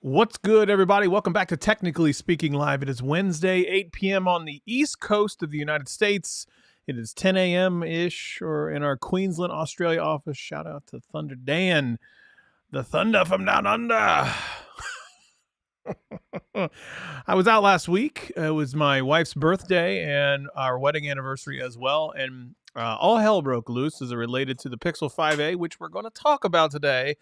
What's good, everybody? Welcome back to Technically Speaking Live. It is Wednesday, 8 p.m. on the East Coast of the United States. It is 10 a.m.-ish, or in our Queensland, Australia office. Shout out to Thunder Dan, the Thunder from down under. I was out last week. It was my wife's birthday and our wedding anniversary as well, and all hell broke loose as it related to the Pixel 5a, which we're going to talk about today.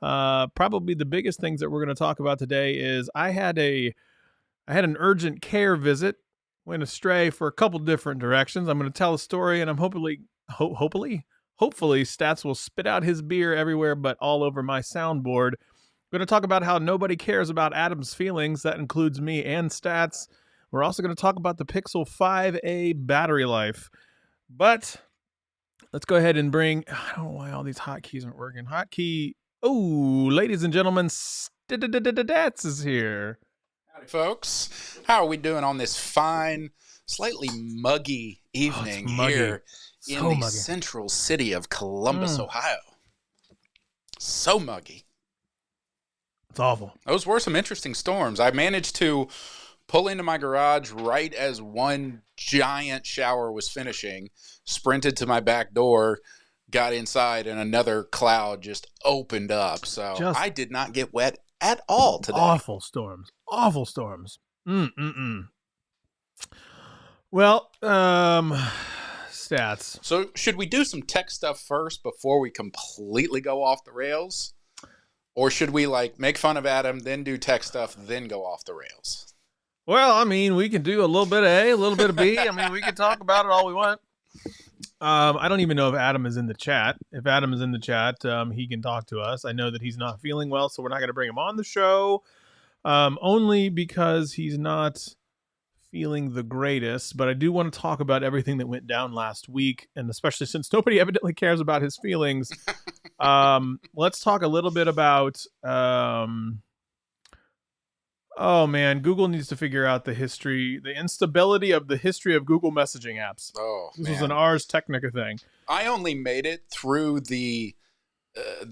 Probably the biggest things that we're going to talk about today is I had an urgent care visit, went astray for a couple different directions. I'm going to tell a story, and I'm hopefully Stats will spit out his beer everywhere but all over my soundboard. I'm going to talk about how nobody cares about Adam's feelings. That includes me and Stats. We're also going to talk about the Pixel 5a battery life. But let's go ahead and bring, I don't know why all these hotkeys aren't working. Hotkey. Oh, ladies and gentlemen, Stats is here. Howdy, folks. How are we doing on this fine, slightly muggy evening here in the central city of Columbus, Ohio? So muggy. It's awful. Those were some interesting storms. I managed to pull into my garage right as one giant shower was finishing, sprinted to my back door, got inside, and another cloud just opened up. So I did not get wet at all today. Awful storms. Well, Stats. So should we do some tech stuff first before we completely go off the rails? Or should we make fun of Adam, then do tech stuff, then go off the rails? Well, I mean, we can do a little bit of A, a little bit of B. I mean, we can talk about it all we want. I don't even know if Adam is in the chat. If Adam is in the chat, he can talk to us. I know that he's not feeling well, so we're not going to bring him on the show, only because he's not feeling the greatest. But I do want to talk about everything that went down last week, and especially since nobody evidently cares about his feelings. Let's talk a little bit about... oh man, Google needs to figure out the instability of the history of Google messaging apps. Oh, this was an Ars Technica thing. I only made it through the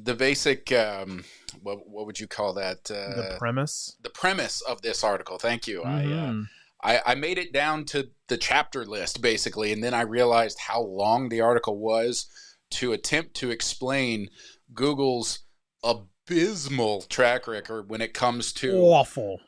basic, what would you call that? The premise? The premise of this article. Thank you. Mm-hmm. I made it down to the chapter list, basically, and then I realized how long the article was to attempt to explain Google's abysmal track record when it comes to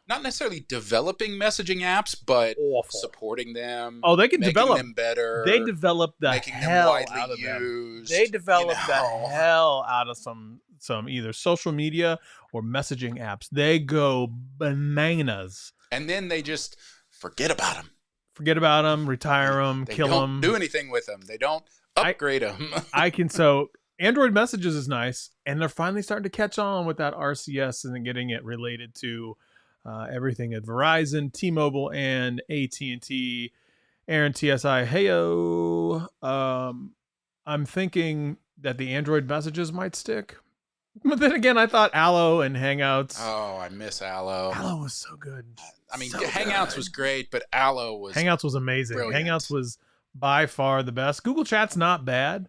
not necessarily developing messaging apps, but supporting them. Oh, they can develop them better. They develop the hell out of them. They develop the hell out of some either social media or messaging apps. They go bananas, and then they just forget about them. Retire them, kill them. They don't do anything with them. They don't upgrade them. Android Messages is nice, and they're finally starting to catch on with that RCS and getting it related to everything at Verizon, T-Mobile, and AT&T. Aaron TSI, heyo. I'm thinking that the Android Messages might stick. But then again, I thought Allo and Hangouts. Oh, I miss Allo. Allo was so good. I mean, Hangouts was great, but Hangouts was amazing. Brilliant. Hangouts was by far the best. Google Chat's not bad.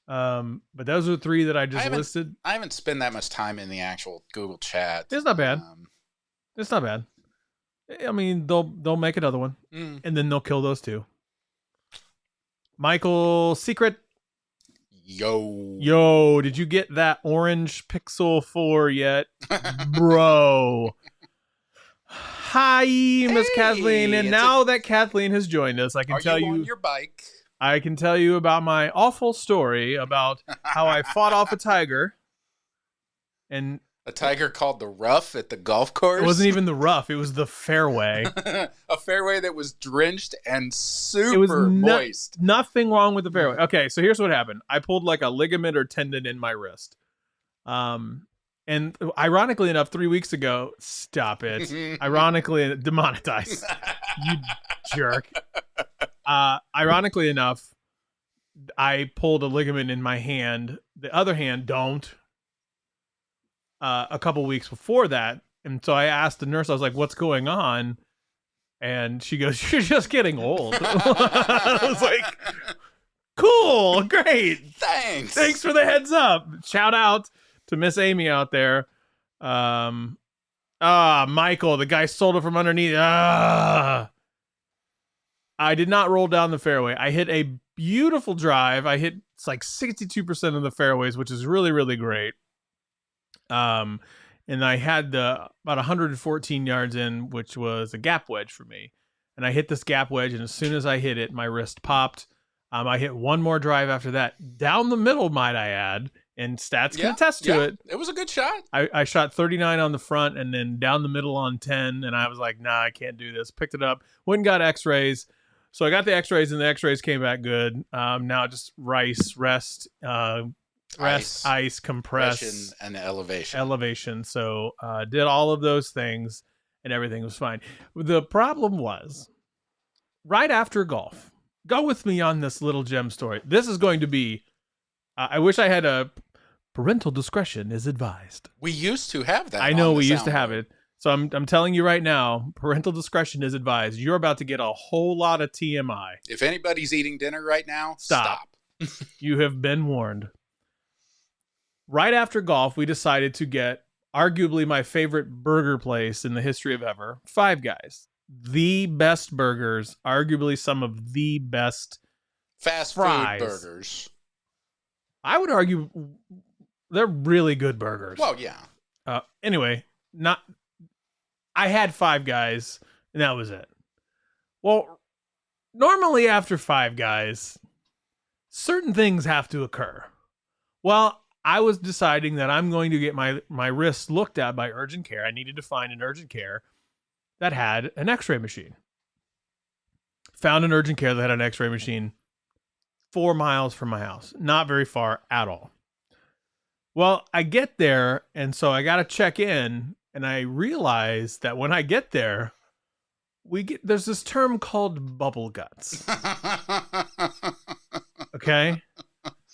But those are the three that I just listed. I haven't spent that much time in the actual Google Chat. It's not bad. It's not bad. I mean, they'll make another one, and then they'll kill those two. Michael Secret. Yo, did you get that orange Pixel 4 yet, bro? Hi, Miss Kathleen, and now that Kathleen has joined us, I can tell you on your bike. I can tell you about my awful story about how I fought off a tiger. And a tiger called the rough at the golf course? It wasn't even the rough. It was the fairway. A fairway that was drenched and super moist. Nothing wrong with the fairway. Okay, so here's what happened. I pulled like a ligament or tendon in my wrist. And ironically enough, 3 weeks ago, stop it. Ironically, demonetized. You jerk. Ironically enough, I pulled a ligament in my hand. The other hand don't. A couple weeks before that, and so I asked the nurse. I was like, "What's going on?" And she goes, "You're just getting old." I was like, "Cool, great, thanks for the heads up." Shout out to Miss Amy out there. Michael, the guy sold it from underneath. I did not roll down the fairway. I hit a beautiful drive. I hit like 62% of the fairways, which is really, really great. And I had about 114 yards in, which was a gap wedge for me. And I hit this gap wedge, and as soon as I hit it, my wrist popped. I hit one more drive after that, down the middle, might I add, and stats can attest to it. It was a good shot. I shot 39 on the front and then down the middle on 10, and I was like, nah, I can't do this. Picked it up, went and got x-rays. So I got the x-rays, and the x-rays came back good. Now just rest, ice, compress, and elevation. So did all of those things, and everything was fine. The problem was, right after golf, go with me on this little gem story. This is going to be, I wish I had a parental discretion is advised. We used to have that. I know we used to have it. So I'm telling you right now, parental discretion is advised. You're about to get a whole lot of TMI. If anybody's eating dinner right now, stop. You have been warned. Right after golf, we decided to get arguably my favorite burger place in the history of ever, Five Guys. The best burgers, arguably some of the best fast fries. Food burgers. I would argue they're really good burgers. Well, yeah. Anyway, I had Five Guys, and that was it. Well, normally after Five Guys, certain things have to occur. Well, I was deciding that I'm going to get my wrist looked at by urgent care. I needed to find an urgent care that had an x-ray machine. Found an urgent care that had an x-ray machine 4 miles from my house. Not very far at all. Well, I get there, and so I got to check in, and I realize that when I get there, there's this term called bubble guts. Okay?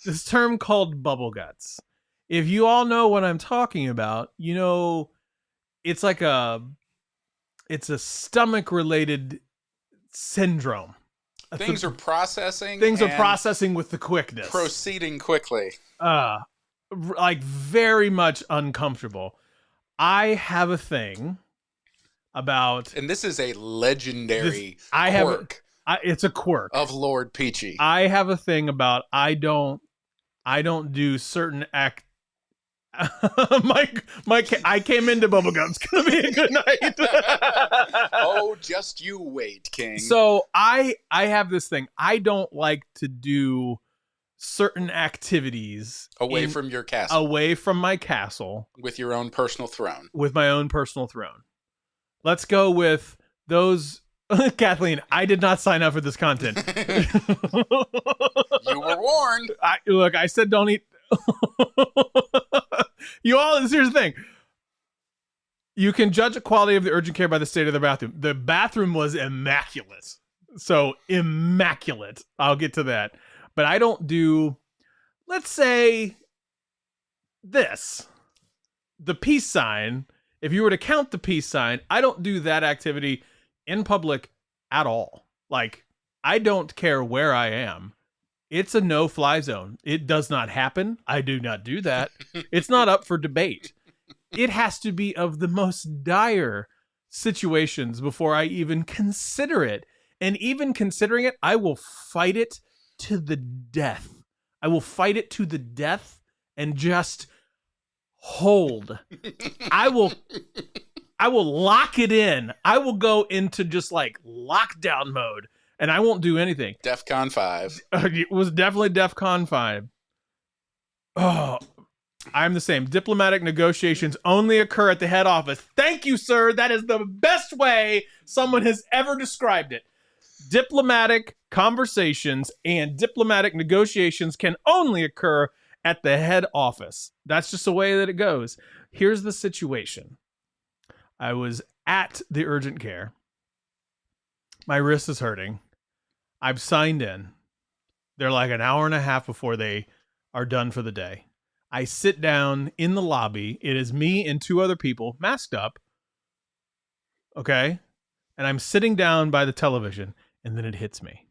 This term called bubble guts. If you all know what I'm talking about, you know it's like it's a stomach related syndrome. Things are processing with the quickness. Proceeding quickly. Like very much uncomfortable. I have a thing about, and this is a legendary quirk. It's a quirk of Lord Peachy. I have a thing about I don't do certain I came into bubblegum. It's gonna be a good night. Oh, just you wait, King. So I have this thing. I don't like to do certain activities away from your castle. Away from my castle. With your own personal throne. With my own personal throne. Let's go with those. Kathleen, I did not sign up for this content. You were warned. I said don't eat. Here's the thing. You can judge the quality of the urgent care by the state of the bathroom. The bathroom was immaculate. So immaculate. I'll get to that. But I don't do, let's say, this. The peace sign. If you were to count the peace sign, I don't do that activity in public at all. Like, I don't care where I am. It's a no-fly zone. It does not happen. I do not do that. It's not up for debate. It has to be of the most dire situations before I even consider it. And even considering it, I will fight it to the death. I will fight it to the death and just hold. I will lock it in. I will go into just like lockdown mode and I won't do anything. DEFCON 5. It was definitely DEFCON 5. Oh, I'm the same. Diplomatic negotiations only occur at the head office. Thank you, sir. That is the best way someone has ever described it. Diplomatic conversations and diplomatic negotiations can only occur at the head office. That's just the way that it goes. Here's the situation. I was at the urgent care. My wrist is hurting. I've signed in. They're like an hour and a half before they are done for the day. I sit down in the lobby. It is me and two other people masked up. Okay? And I'm sitting down by the television, and then it hits me.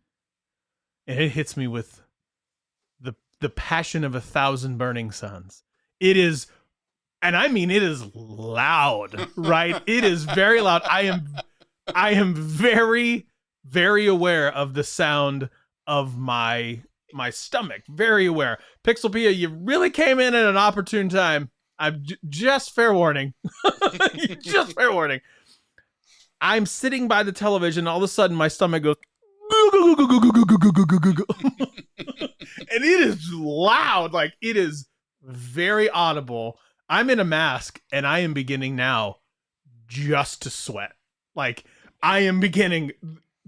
And it hits me with the passion of 1,000 burning suns. It is And I mean, it is loud, right? It is very loud. I am very, very aware of the sound of my stomach. Very aware. Pixelpia, you really came in at an opportune time. I'm just fair warning. Just fair warning. I'm sitting by the television. All of a sudden, my stomach goes, and it is loud. Like, it is very audible. I'm in a mask, and I am beginning now just to sweat. Like, I am beginning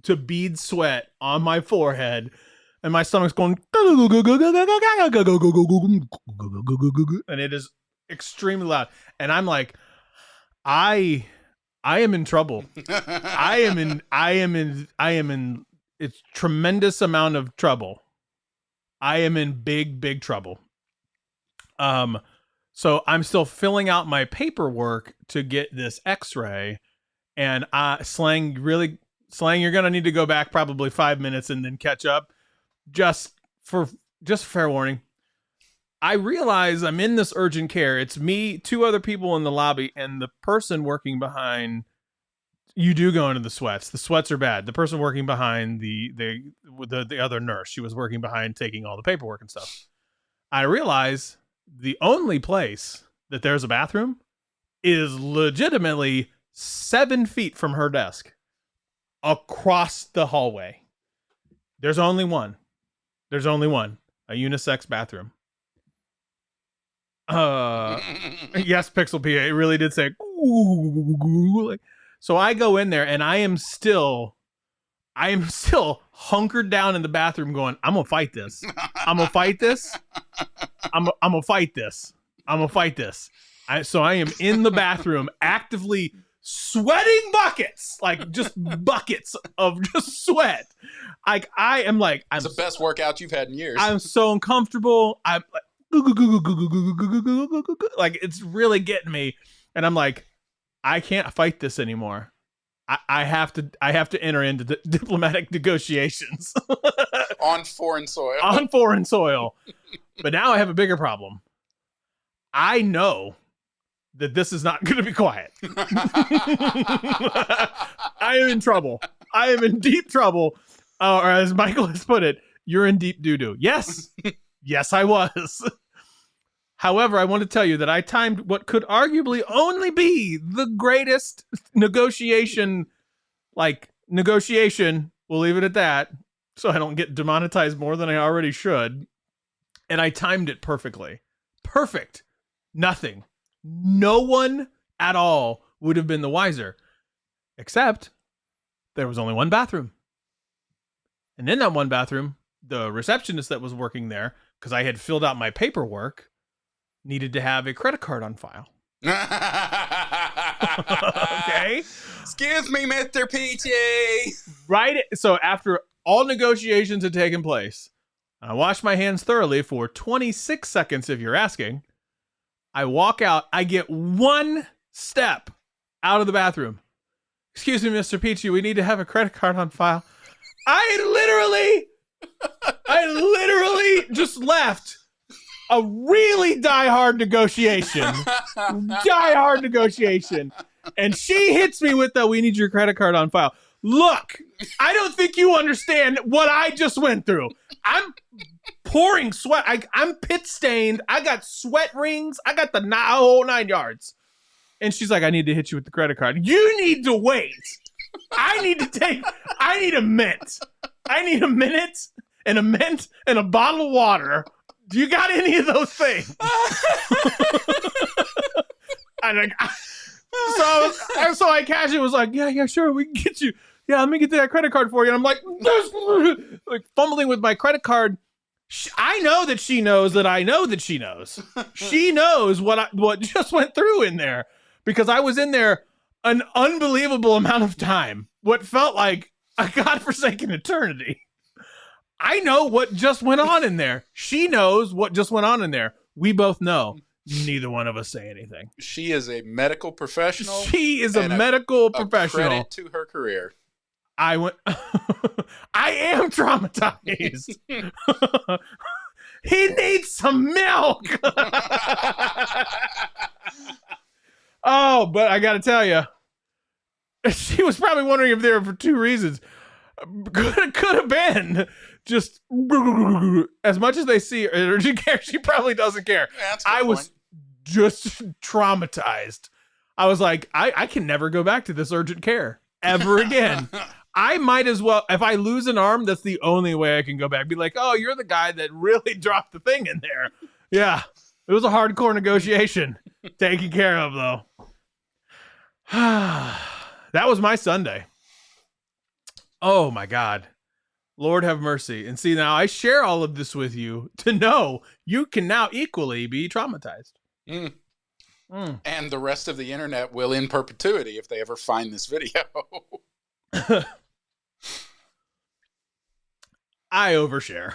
to bead sweat on my forehead, and my stomach's going, and it is extremely loud. And I'm like, I am in trouble. I am in it's tremendous amount of trouble. I am in big, big trouble. So I'm still filling out my paperwork to get this x-ray, and Slang, you're going to need to go back probably 5 minutes and then catch up. Just fair warning. I realize I'm in this urgent care. It's me, 2 other people in the lobby, and the person working behind. You do go into the sweats. The sweats are bad. The person working behind the other nurse, she was working behind taking all the paperwork and stuff. I realize the only place that there's a bathroom is legitimately 7 feet from her desk across the hallway. There's only one. A unisex bathroom. Yes, Pixelpia, it really did say, ooh. So I go in there, and I am still hunkered down in the bathroom going, I'm going to fight this. I'm going to fight this. I'm going to fight this. I'm going to fight this. So I am in the bathroom actively sweating buckets, like just buckets of just sweat. Like I am like, it's the best workout you've had in years. I'm so uncomfortable. I'm like, it's really getting me. And I'm like, I can't fight this anymore. I have to enter into diplomatic negotiations on foreign soil. On foreign soil. But now I have a bigger problem. I know that this is not going to be quiet. I am in trouble. I am in deep trouble. Or as Michael has put it, you're in deep doo-doo. Yes. Yes, I was. However, I want to tell you that I timed what could arguably only be the greatest negotiation. We'll leave it at that, so I don't get demonetized more than I already should. And I timed it perfectly. Perfect. Nothing. No one at all would have been the wiser. Except there was only one bathroom. And in that one bathroom, the receptionist that was working there, because I had filled out my paperwork, needed to have a credit card on file. Okay. Excuse me, Mr. Peachy. Right. So after all negotiations had taken place, I washed my hands thoroughly for 26 seconds, if you're asking. I walk out. I get one step out of the bathroom. Excuse me, Mr. Peachy, we need to have a credit card on file. I literally just left a really die-hard negotiation. And she hits me with we need your credit card on file. Look, I don't think you understand what I just went through. I'm pouring sweat. I'm pit-stained. I got sweat rings. I got the whole 9 yards. And she's like, I need to hit you with the credit card. You need to wait. I need a mint. I need a minute and a bottle of water. Do you got any of those things? And so I casually was like, yeah, sure, we can get you. Yeah, let me get that credit card for you. And I'm like fumbling with my credit card. I know that she knows that I know that she knows. She knows what just went through in there, because I was in there an unbelievable amount of time. What felt like a godforsaken eternity. I know what just went on in there. She knows what just went on in there. We both know. Neither one of us say anything. She is a medical professional. She is a medical professional. Credit to her career. I am traumatized. He needs some milk. Oh, but I got to tell you, she was probably wondering if they were for two reasons. Could have been just as much as they see urgent care, she probably doesn't care. Yeah, that's a good was point. just traumatized. I was like, I can never go back to this urgent care ever again. I might as well, if I lose an arm, that's the only way I can go back. Be like, oh, you're the guy that really dropped the thing in there. Yeah, it was a hardcore negotiation. Taken care of, though. That was my Sunday. Oh, my God. Lord have mercy. And see, now I share all of this with you to know you can now equally be traumatized. And the rest of the internet will in perpetuity if they ever find this video. I overshare.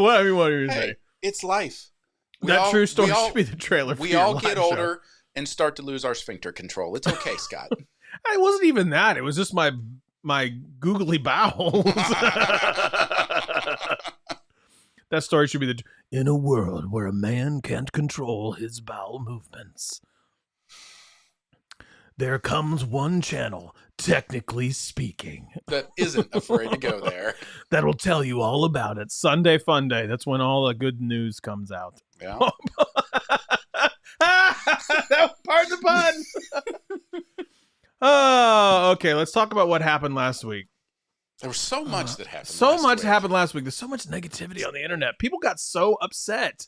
What are you saying? It's life. That true story should be the trailer for We your all live get show. older and start to lose our sphincter control. It's okay, Scott. It wasn't even that. It was just my googly bowels. That story should be in a world where a man can't control his bowel movements, there comes one channel, technically speaking, That isn't afraid to go there. that'll tell you all about it. Sunday Fun Day. That's when all the good news comes out. Yeah. Pardon the pun. Oh, okay. Let's talk about what happened last week. There was so much that happened. So last much week. happened last week. There's so much negativity on the internet. People got so upset.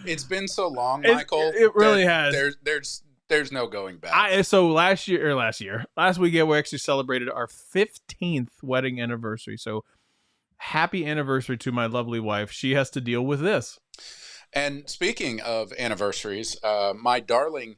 It's been so long, It- Michael. it really that has. There's no going back. So last weekend we actually celebrated our 15th wedding anniversary. So happy anniversary to my lovely wife. She has to deal with this. And speaking of anniversaries, my darling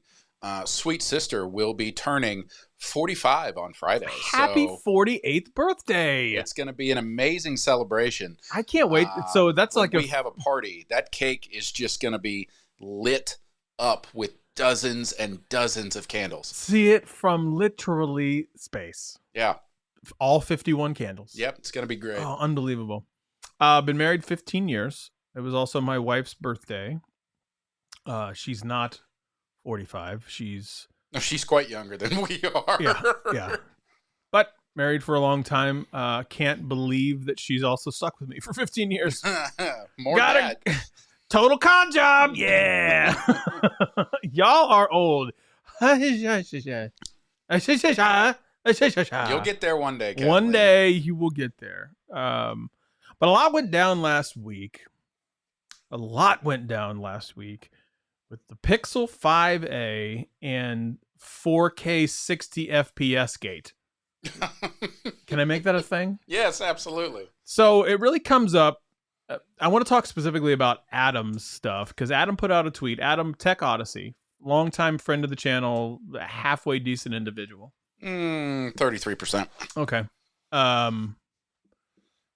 sweet sister will be turning 45 on Friday. Happy So 48th birthday. it's going to be an amazing celebration. I can't wait. So that's When like we have a party. That cake is just going to be lit up with dozens and dozens of candles. see it from literally space. Yeah. All 51 candles. Yep. It's going to be great. Oh, unbelievable. Been married 15 years. It was also my wife's birthday. She's not 45. She's quite younger than we are. yeah. But married for a long time. Can't believe that she's also stuck with me for 15 years. More Got than that. Total con job. Yeah. Y'all are old. You'll You'll get there one day, Kathleen. One day you will get there. But a lot went down last week. With the Pixel 5a and 4K 60 FPS gate. Can I make that a thing? Yes, absolutely. So it really comes up. I want to talk specifically about Adam's stuff because Adam put out a tweet. Adam, Tech Odyssey, longtime friend of the channel, halfway decent individual. 33%. Okay.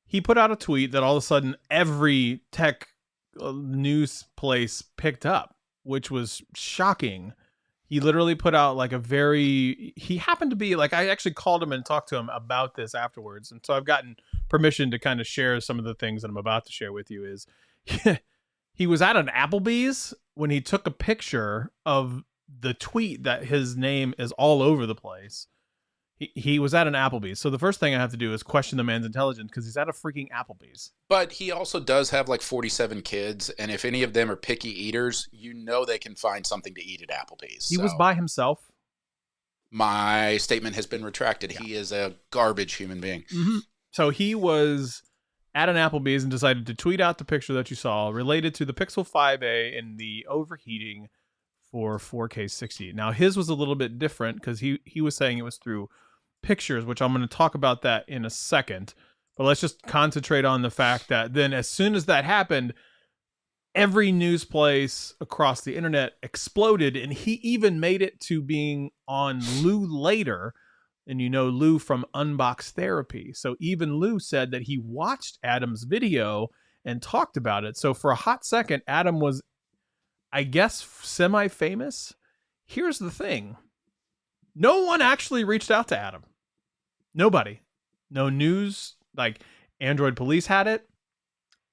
He put out a tweet that all of a sudden every tech news place picked up, which was shocking. He literally put out like he happened to be like, I actually called him and talked to him about this afterwards. And so I've gotten permission to kind of share some of the things that I'm about to share with you. Is he was at an Applebee's when he took a picture of the tweet that his name is all over the place. He was at an Applebee's. So the first thing I have to do is question the man's intelligence because he's at a freaking Applebee's. But he also does have like 47 kids. And if any of them are picky eaters, you know they can find something to eat at Applebee's. He was by himself. My statement has been retracted. Yeah. He is a garbage human being. Mm-hmm. So he was at an Applebee's and decided to tweet out the picture that you saw related to the Pixel 5a and the overheating for 4K 60. Now his was a little bit different because he was saying it was through pictures, which I'm going to talk about that in a second. But let's just concentrate on the fact that then as soon as that happened, every news place across the internet exploded, and he even made it to being on Lou later. And you know Lou from Unbox Therapy. So even Lou said that he watched Adam's video and talked about it. So for a hot second, Adam was, I guess, semi-famous. Here's the thing. No one actually reached out to Adam. Nobody. No news. Like Android Police had it.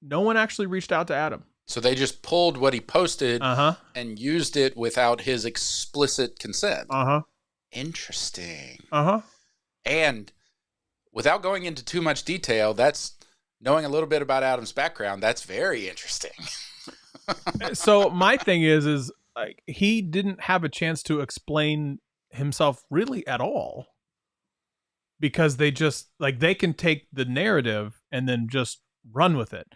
No one actually reached out to Adam. So they just pulled what he posted Uh-huh. and used it without his explicit consent. Uh-huh. Interesting. Uh-huh. And without going into too much detail, that's knowing a little bit about Adam's background. That's very interesting. So my thing is like he didn't have a chance to explain himself really at all, because they just like they can take the narrative and then just run with it.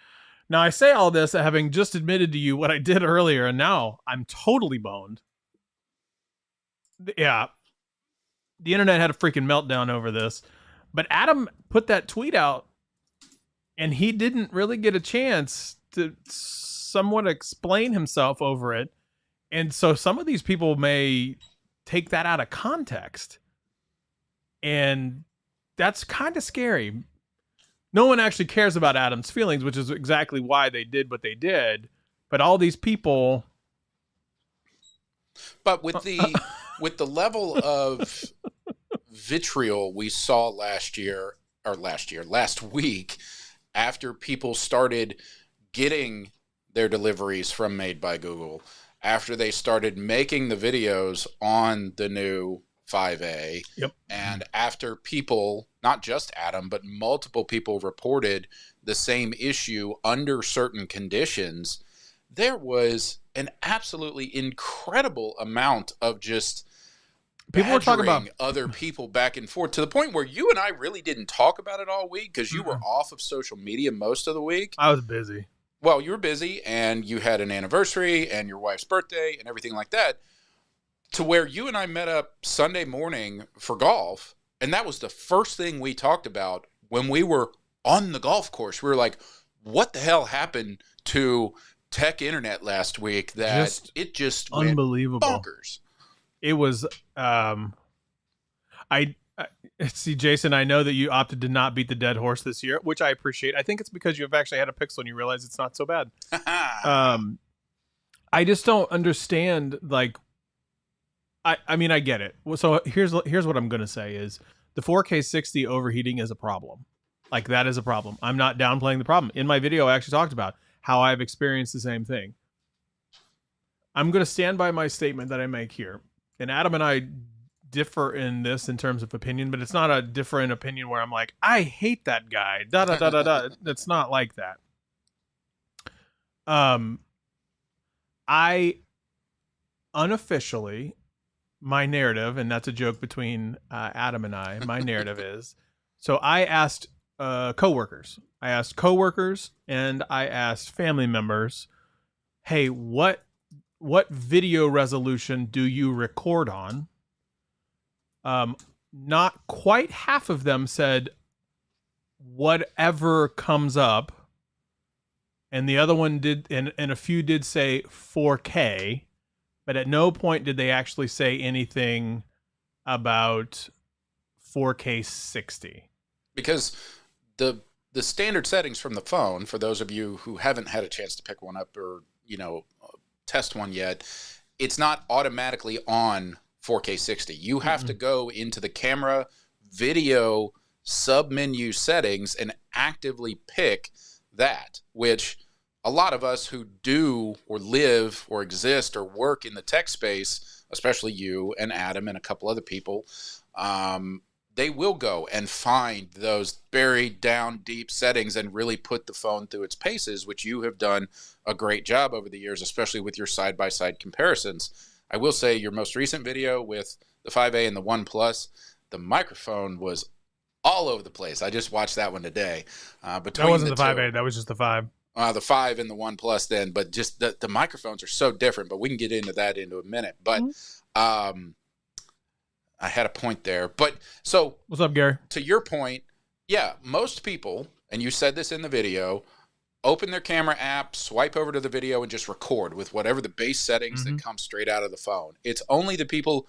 Now I say all this having just admitted to you what I did earlier, and now I'm totally boned. Yeah, the internet had a freaking meltdown over this, but Adam put that tweet out, and he didn't really get a chance to somewhat explain himself over it, and so some of these people may take that out of context, and that's kind of scary. No one actually cares about Adam's feelings, which is exactly why they did what they did. But all these people. But with the level of vitriol we saw last week, after people started getting their deliveries from Made by Google, after they started making the videos on the new 5A, Yep. and after people, not just Adam, but multiple people reported the same issue under certain conditions, there was an absolutely incredible amount of just people were talking about other people back and forth, to the point where you and I really didn't talk about it all week because you were off of social media most of the week. I was busy. Well, you were busy, and you had an anniversary and your wife's birthday and everything like that, to where you and I met up Sunday morning for golf, and that was the first thing we talked about when we were on the golf course. We were like, what the hell happened to tech internet last week that it just went unbelievable bonkers? It was I see, Jason, I know that you opted to not beat the dead horse this year, which I appreciate. I think it's because you've actually had a Pixel and you realize it's not so bad. I just don't understand, like, I mean, I get it. So here's what I'm going to say is the 4K 60 overheating is a problem. Like, that is a problem. I'm not downplaying the problem. In my video, I actually talked about how I've experienced the same thing. I'm going to stand by my statement that I make here. And Adam and I differ in this in terms of opinion, but it's not a different opinion where I'm like, I hate that guy. Da da da da da. It's not like that. I unofficially, my narrative, and that's a joke between Adam and I, my narrative is, so I asked coworkers. I asked coworkers and I asked family members, hey, what video resolution do you record on? Not quite half of them said whatever comes up. And the other one did, and a few did say 4K, but at no point did they actually say anything about 4K 60. Because the standard settings from the phone, for those of you who haven't had a chance to pick one up or, test one yet, it's not automatically on 4K 60. You have to go into the camera video sub-menu settings and actively pick that, which a lot of us who do or live or exist or work in the tech space, especially you and Adam and a couple other people, they will go and find those buried down deep settings and really put the phone through its paces, which you have done a great job over the years, especially with your side-by-side comparisons. I will say your most recent video with the 5A and the One Plus, the microphone was all over the place. I just watched that one today. That wasn't the 5A. That was just the 5. The 5 and the One Plus then, but just the microphones are so different, but we can get into that into a minute. But I had a point there. But so what's up, Gary? To your point, yeah, most people, and you said this in the video, open their camera app, swipe over to the video, and just record with whatever the base settings that come straight out of the phone. It's only the people,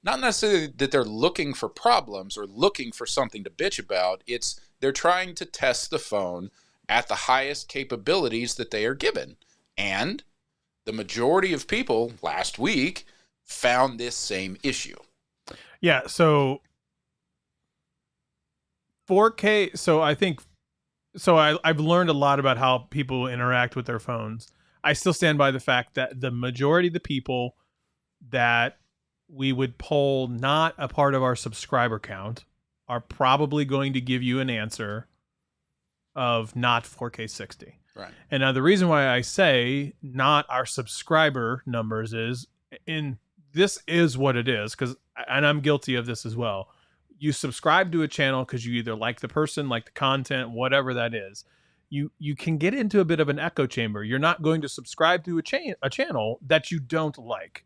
not necessarily that they're looking for problems or looking for something to bitch about, it's they're trying to test the phone at the highest capabilities that they are given. And the majority of people last week found this same issue. Yeah, so 4K, so I think, so I've learned a lot about how people interact with their phones. I still stand by the fact that the majority of the people that we would poll not a part of our subscriber count are probably going to give you an answer of not 4K 60. Right. And now the reason why I say not our subscriber numbers is this is what it is, and I'm guilty of this as well. You subscribe to a channel because you either like the person, like the content, whatever that is. You can get into a bit of an echo chamber. You're not going to subscribe to a channel that you don't like.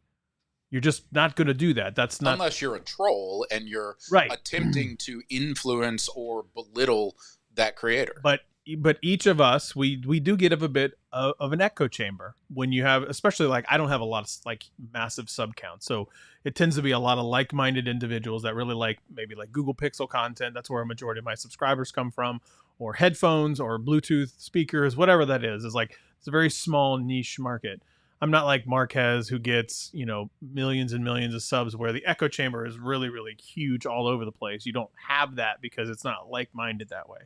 You're just not going to do that. That's not, unless you're a troll and you're right. attempting to influence or belittle that creator. But each of us, we do get a bit of an echo chamber when you have, especially like I don't have a lot of like massive sub counts, so it tends to be a lot of like-minded individuals that really like maybe like Google Pixel content. That's where a majority of my subscribers come from, or headphones or Bluetooth speakers, whatever that is. It's like it's a very small niche market. I'm not like Marquez, who gets, millions and millions of subs, where the echo chamber is really, really huge all over the place. You don't have that because it's not like-minded that way.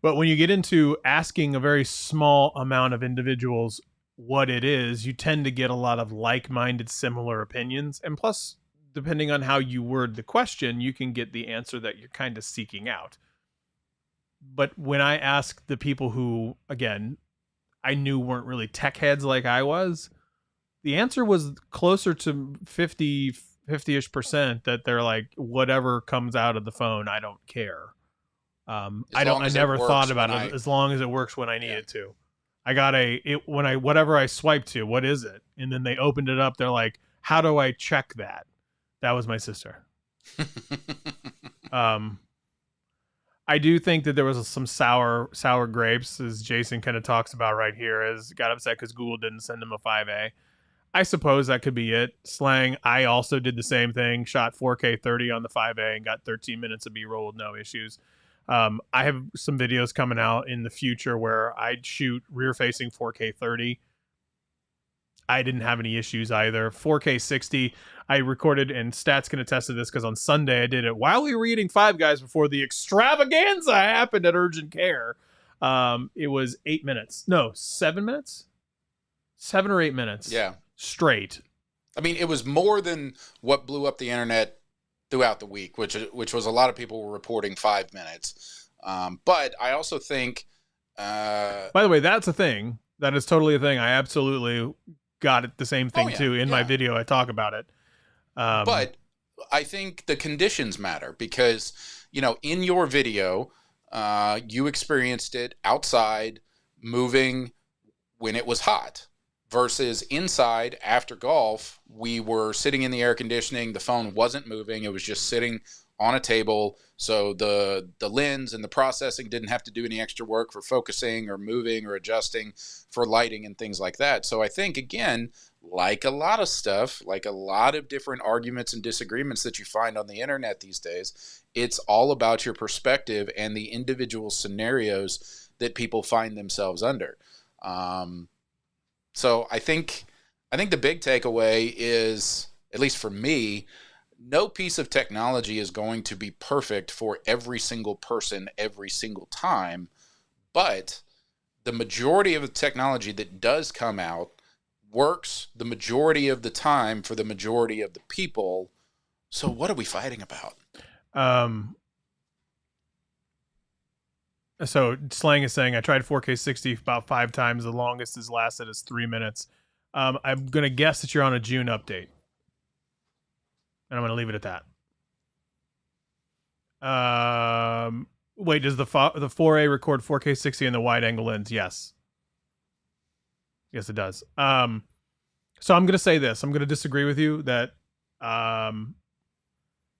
But when you get into asking a very small amount of individuals what it is, you tend to get a lot of like-minded, similar opinions. And plus, depending on how you word the question, you can get the answer that you're kind of seeking out. But when I ask the people who, again, I knew weren't really tech heads like I was, the answer was closer to 50-ish% that they're like, whatever comes out of the phone, I don't care. I never thought about it as long as it works when I need it to. I got whatever I swipe to, what is it? And then they opened it up. They're like, how do I check that? That was my sister. I do think that there was some sour grapes, as Jason kind of talks about right here, as got upset because Google didn't send him a 5A. I suppose that could be it. Slang, I also did the same thing, shot 4K 30 on the 5A and got 13 minutes of B-roll with no issues. I have some videos coming out in the future where I'd shoot rear-facing 4K 30. I didn't have any issues either. 4K 60, I recorded, and Stats can attest to this because on Sunday I did it while we were eating Five Guys before the extravaganza happened at Urgent Care. It was 8 minutes. No, 7 minutes? 7 or 8 minutes. Yeah. Straight. I mean, it was more than what blew up the internet throughout the week, which was a lot of people were reporting 5 minutes. But I also think... By the way, that's a thing. That is totally a thing. I absolutely got it the same thing too. In my video, I talk about it. But I think the conditions matter because, in your video, you experienced it outside, moving when it was hot, versus inside after golf, we were sitting in the air conditioning. The phone wasn't moving. It was just sitting on a table. So the lens and the processing didn't have to do any extra work for focusing or moving or adjusting for lighting and things like that. So I think, again, like a lot of stuff, like a lot of different arguments and disagreements that you find on the internet these days, it's all about your perspective and the individual scenarios that people find themselves under. So I think the big takeaway is, at least for me, no piece of technology is going to be perfect for every single person every single time, but the majority of the technology that does come out works the majority of the time for the majority of the people. So what are we fighting about? So Slang is saying, I tried 4K 60 about 5 times. The longest has lasted is 3 minutes. I'm going to guess that you're on a June update. And I'm going to leave it at that. Wait, does the 4A record 4K 60 in the wide angle lens? Yes. Yes, it does. So I'm going to say this. I'm going to disagree with you that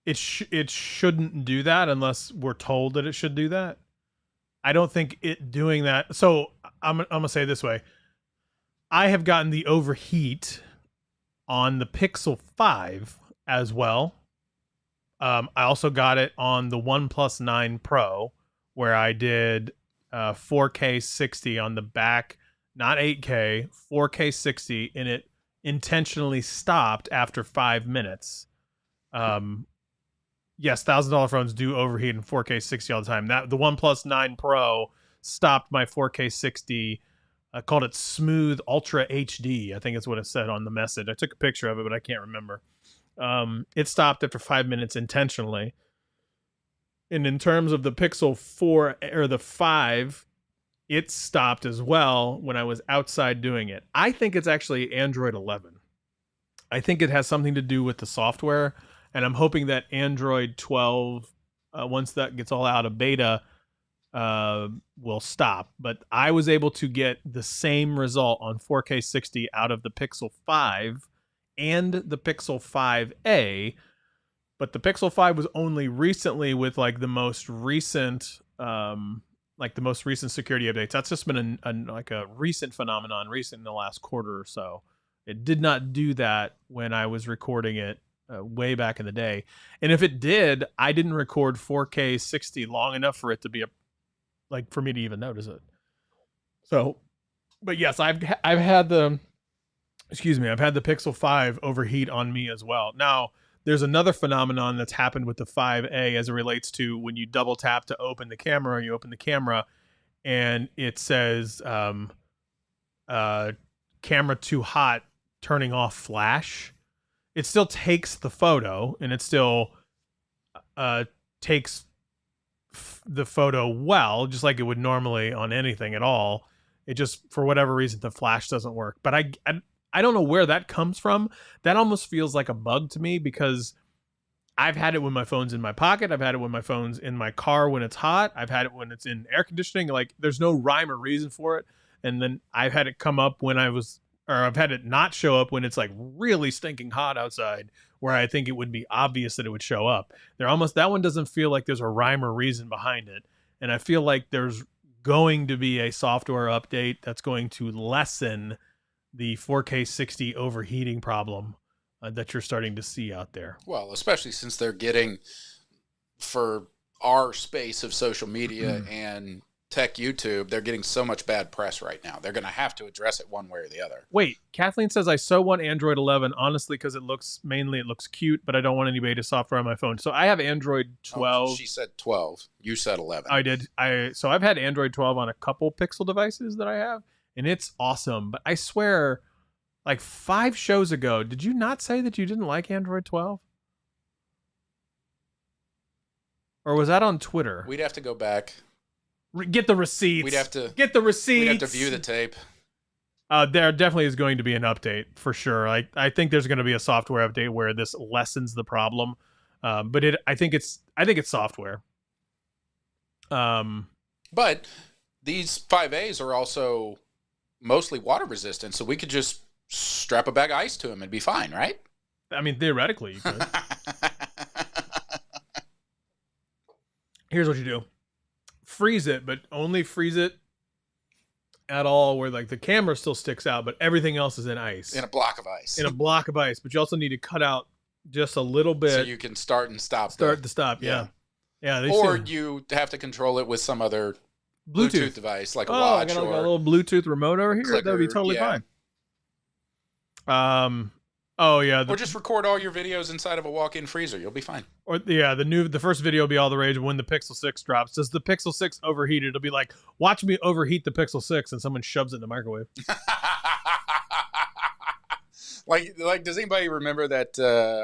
it shouldn't do that unless we're told that it should do that. I don't think it doing that. So I'm going to say it this way. I have gotten the overheat on the Pixel 5 as well. I also got it on the OnePlus 9 Pro, where I did 4K 60 on the back, not 8K, 4K 60, and it intentionally stopped after 5 minutes. Yes, $1,000 phones do overheat in 4K 60 all the time. The OnePlus 9 Pro stopped my 4K 60 I called it Smooth Ultra HD. I think it's what it said on the message. I took a picture of it, but I can't remember. It stopped after 5 minutes intentionally. And in terms of the Pixel 4 or the 5, it stopped as well when I was outside doing it. I think it's actually Android 11. I think it has something to do with the software, and I'm hoping that Android 12, once that gets all out of beta, will stop. But I was able to get the same result on 4K 60 out of the Pixel 5 and the Pixel 5a. But the Pixel 5 was only recently with like the most recent security updates. That's just been a recent phenomenon, recent in the last quarter or so. It did not do that when I was recording it way back in the day. And if it did, I didn't record 4K 60 long enough for it to be for me to even notice it. So, but yes, I've had the Pixel 5 overheat on me as well. Now, there's another phenomenon that's happened with the 5A as it relates to when you double tap to open the camera, you open the camera and it says camera too hot, turning off flash. It still takes the photo and it still takes the photo well, just like it would normally on anything at all. It just, for whatever reason, the flash doesn't work. But I don't know where that comes from. That almost feels like a bug to me because I've had it when my phone's in my pocket. I've had it when my phone's in my car when it's hot. I've had it when it's in air conditioning. Like, there's no rhyme or reason for it. And then I've had it come up I've had it not show up when it's like really stinking hot outside, where I think it would be obvious that it would show up. That one doesn't feel like there's a rhyme or reason behind it. And I feel like there's going to be a software update that's going to lessen the 4K 60 overheating problem that you're starting to see out there. Well, especially since they're getting, for our space of social media and tech YouTube, they're getting so much bad press right now. They're going to have to address it one way or the other. Wait, Kathleen says, I so want Android 11, honestly, because it looks cute, but I don't want any beta software on my phone. So I have Android 12. Oh, she said 12. You said 11. I did. So I've had Android 12 on a couple Pixel devices that I have, and it's awesome. But I swear, like 5 shows ago, did you not say that you didn't like Android 12? Or was that on Twitter? We'd have to go back. Get the receipts. We'd have to get the receipts. We'd have to view the tape. There definitely is going to be an update for sure. I think there's going to be a software update where this lessens the problem. But I think it's software. But these 5As are also mostly water resistant, so we could just strap a bag of ice to them and be fine, right? I mean, theoretically, you could. Here's what you do. Freeze it, but only freeze it at all where like the camera still sticks out, but everything else is in ice. In a block of ice. In a block of ice. But you also need to cut out just a little bit. So you can start and stop. Yeah. Or you have to control it with some other Bluetooth device, like a watch. I got a little Bluetooth remote over here. That would be totally fine. Oh yeah. Or just record all your videos inside of a walk-in freezer. You'll be fine. Or yeah, the first video will be all the rage when the Pixel 6 drops. Does the Pixel 6 overheat? It'll be like, watch me overheat the Pixel 6, and someone shoves it in the microwave. like, does anybody remember that?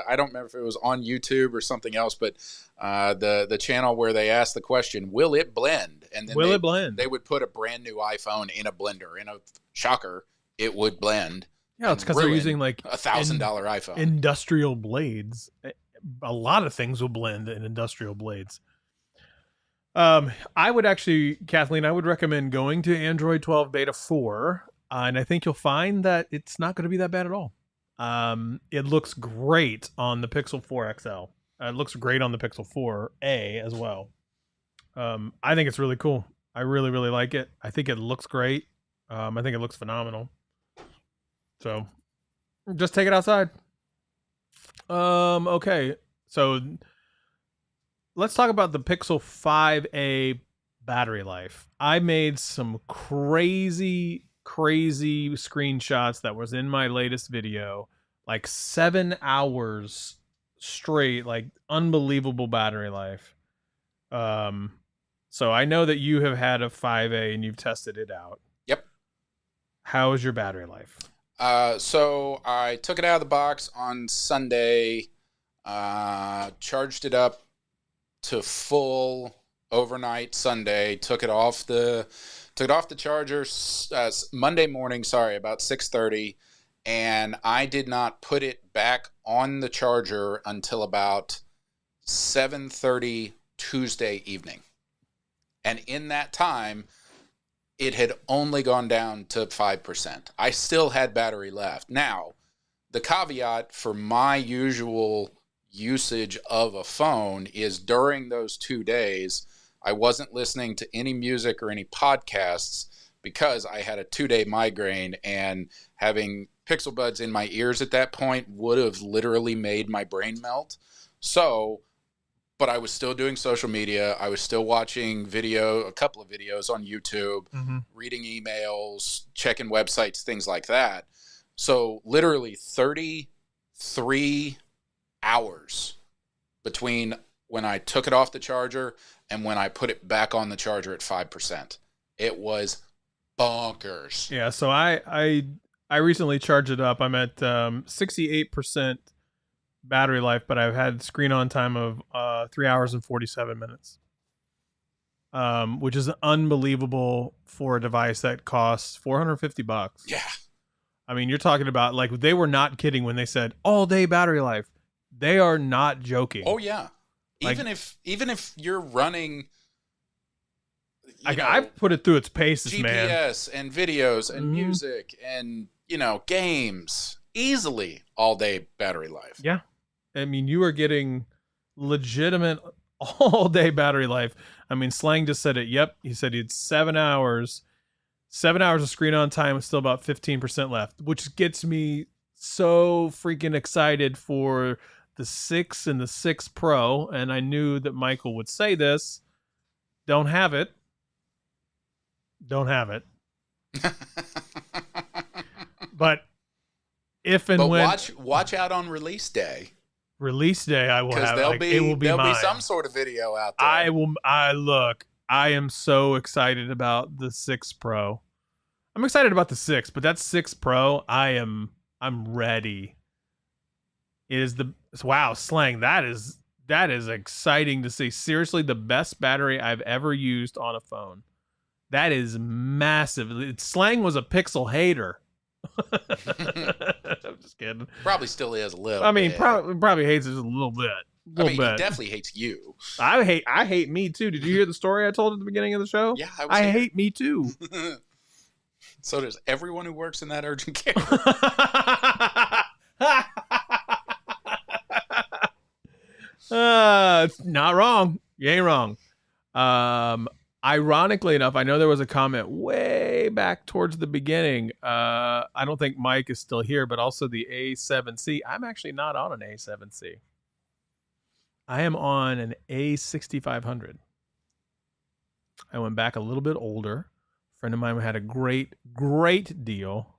I don't remember if it was on YouTube or something else, but the channel where they asked the question, "Will it blend?" And then it blend? They would put a brand new iPhone in a blender, and a shocker, it would blend. Yeah, it's because they're using like $1,000 iPhone. Industrial blades. A lot of things will blend in industrial blades. I would actually, Kathleen, I would recommend going to Android 12 Beta 4, and I think you'll find that it's not going to be that bad at all. It looks great on the Pixel 4 XL. It looks great on the Pixel 4a as well. I think it's really cool. I really, really like it. I think it looks great. I think it looks phenomenal. So just take it outside. Okay. So let's talk about the Pixel 5a battery life. I made some crazy screenshots that was in my latest video, like 7 hours straight, like unbelievable battery life. So I know that you have had a 5a and you've tested it out. Yep. How is your battery life? So I took it out of the box on Sunday, charged it up to full overnight Sunday, took it off the charger Monday morning, sorry, about 6:30, and I did not put it back on the charger until about 7:30 Tuesday evening. And in that time, it had only gone down to 5%. I still had battery left. Now, the caveat for my usual usage of a phone is during those 2 days, I wasn't listening to any music or any podcasts because I had a 2-day migraine, and having Pixel Buds in my ears at that point would have literally made my brain melt. So, but I was still doing social media. I was still watching a couple of videos on YouTube, reading emails, checking websites, things like that. So literally 33 hours between when I took it off the charger and when I put it back on the charger at 5%. It was bonkers. Yeah, so I recently charged it up. I'm at 68% battery life, but I've had screen on time of 3 hours and 47 minutes, which is unbelievable for a device that costs $450. Yeah. I mean, you're talking about, like, they were not kidding when they said all day battery life. They are not joking. Oh yeah. Like, even if you're running, I've put it through its paces, man. GPS and videos and music and games, easily all day battery life. Yeah. I mean, you are getting legitimate all day battery life. I mean, Slang just said it. Yep. He said he had 7 hours. 7 hours of screen on time with still about 15% left, which gets me so freaking excited for the 6 and the 6 Pro. And I knew that Michael would say this. Don't have it. Don't have it. But if and when. Watch out on release day. Release day, I will have. There'll be some sort of video out there. I am so excited about the 6 Pro. I'm excited about the 6, but that 6 Pro, I'm ready. It is wow, Slang. That is exciting to see. Seriously, the best battery I've ever used on a phone. That is massive. Slang was a Pixel hater. I'm just kidding. Probably still is a little. I mean, bit. probably hates us a little bit. He definitely hates you. I hate me too. Did you hear the story I told at the beginning of the show? Yeah, I hate me too. So does everyone who works in that urgent care. Not wrong. You ain't wrong. Ironically enough, I know there was a comment way back towards the beginning. I don't think Mike is still here, but also the A7C. I'm actually not on an A7C. I am on an A6500. I went back a little bit older. A friend of mine had a great deal.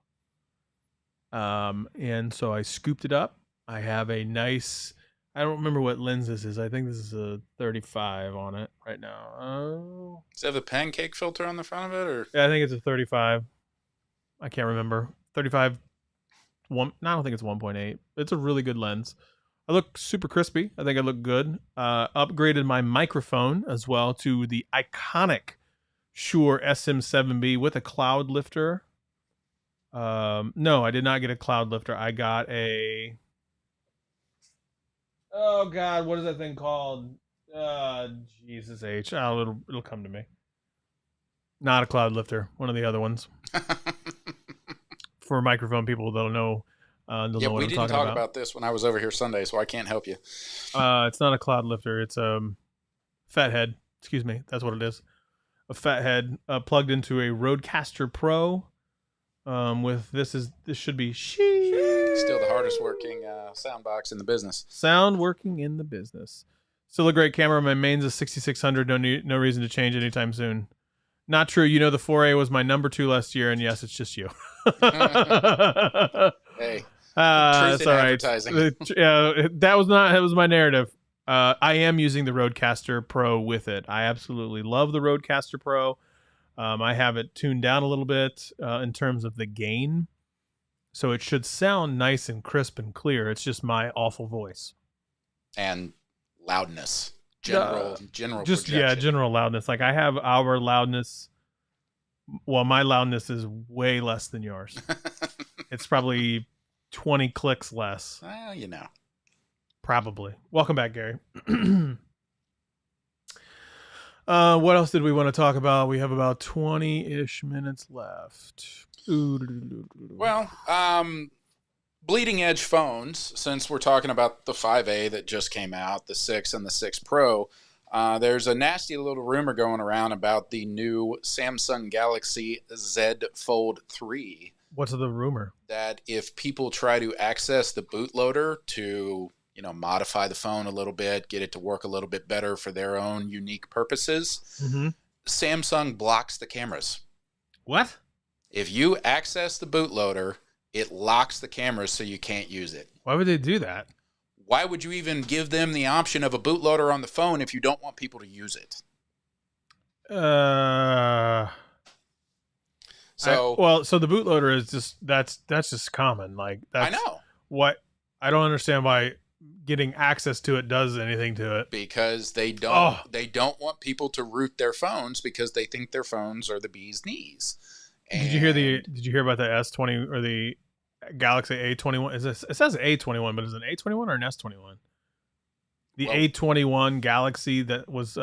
And so I scooped it up. I have a nice, I don't remember what lens this is. I think this is a 35 on it right now. Oh. Does it have a pancake filter on the front of it? Or? Yeah, I think it's a 35. I can't remember. 35. No, I don't think it's 1.8. It's a really good lens. I look super crispy. I think I look good. Upgraded my microphone as well to the iconic Shure SM7B with a cloud lifter. No, I did not get a cloud lifter. I got a... Oh God, what is that thing called? Jesus H. Oh, it'll come to me. Not a cloud lifter. One of the other ones. For microphone people, they'll know. They'll know what I'm talking about. We didn't talk about this when I was over here Sunday, so I can't help you. It's not a cloud lifter. It's fat head. Excuse me. That's what it is. A fat head plugged into a Rodecaster Pro. This should be still the hardest working sound box in the business. Sound working in the business. Still a great camera. My main's a 6600. No reason to change anytime soon. Not true. You know, the 4A was my number 2 last year, and yes, it's just you. Hey, that's all right. Advertising. Yeah, that was my narrative. I am using the Rodecaster Pro with it. I absolutely love the Rodecaster Pro. I have it tuned down a little bit in terms of the gain, so it should sound nice and crisp and clear. It's just my awful voice And loudness, uh, general just yeah, projection. general loudness. Like I have our loudness. Well, my loudness is way less than yours. It's probably 20 clicks less. Well, you know. Probably. Welcome back, Gary. What else did we want to talk about? We have about 20-ish minutes left. Well, bleeding edge phones, since we're talking about the 5A that just came out, the 6 and the 6 Pro, there's a nasty little rumor going around about the new Samsung Galaxy Z Fold 3. What's the rumor? That if people try to access the bootloader to, you know, modify the phone a little bit, get it to work a little bit better for their own unique purposes, Samsung blocks the cameras. What? If you access the bootloader, it locks the cameras so you can't use it. Why would they do that? Why would you even give them the option of a bootloader on the phone if you don't want people to use it? So the bootloader is just that's just common. Like that's, I know what I don't understand why getting access to it does anything to it. Because they don't want people to root their phones because they think their phones are the bee's knees. And Did you hear about the S20 or the Galaxy A21? It says A21, but is it an A21 or an S21? The A21 Galaxy that was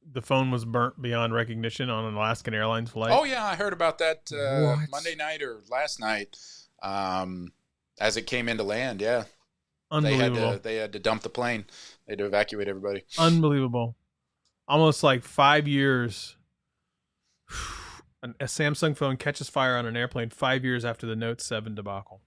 the phone was burnt beyond recognition on an Alaskan Airlines flight. Oh yeah, I heard about that Monday night or last night as it came into land. Yeah, unbelievable. They had to dump the plane. They had to evacuate everybody. Unbelievable. Almost like 5 years. A Samsung phone catches fire on an airplane 5 years after the Note 7 debacle.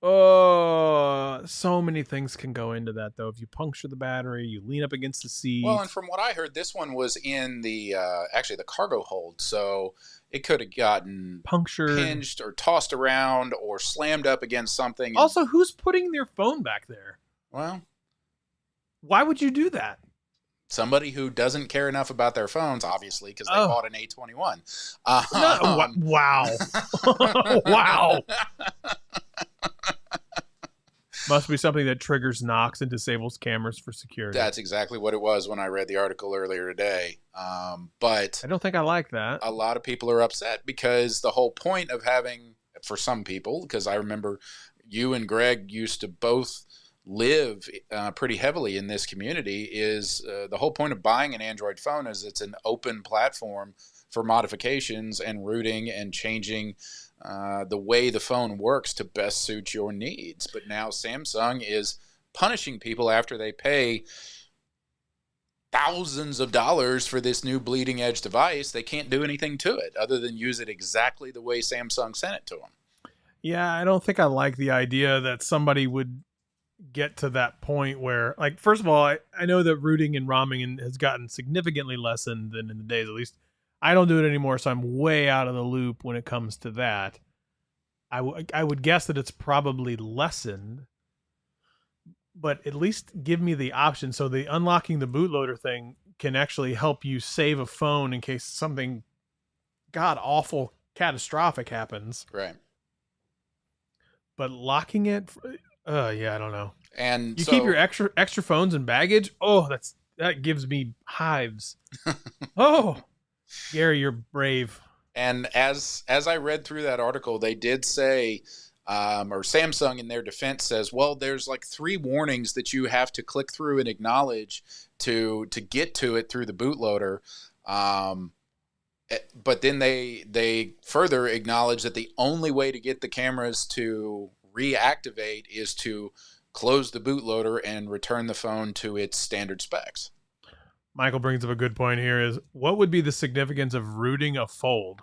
Oh, so many things can go into that, though. If you puncture the battery, you lean up against the seat. Well, and from what I heard, this one was in the actually the cargo hold, so it could have gotten punctured, hinged, or tossed around, or slammed up against something. Also, who's putting their phone back there? Well, why would you do that? Somebody who doesn't care enough about their phones, obviously, because they bought an A21. Wow. Wow. Must be something that triggers knocks and disables cameras for security. That's exactly what it was when I read the article earlier today. But I don't think I like that. A lot of people are upset because the whole point of having, for some people, because I remember you and Greg used to both live pretty heavily in this community, is the whole point of buying an Android phone is it's an open platform for modifications and routing and changing the way the phone works to best suit your needs. But now Samsung is punishing people after they pay thousands of dollars for this new bleeding edge device. They can't do anything to it other than use it exactly the way Samsung sent it to them. Yeah, I don't think I like the idea that somebody would get to that point where, like, first of all, I know that rooting and ROMing has gotten significantly lessened than in the days, at least I don't do it anymore, so I'm way out of the loop when it comes to that. I would guess that it's probably lessened, but at least give me the option. So the unlocking the bootloader thing can actually help you save a phone in case something god awful catastrophic happens. Right. But locking it, yeah, I don't know. And you keep your extra phones and baggage. Oh, that gives me hives. Oh, Gary, you're brave. And as I read through that article, they did say, or Samsung in their defense says, well, there's like 3 warnings that you have to click through and acknowledge to get to it through the bootloader. But then they further acknowledge that the only way to get the cameras to reactivate is to close the bootloader and return the phone to its standard specs. Michael brings up a good point here is, what would be the significance of rooting a fold?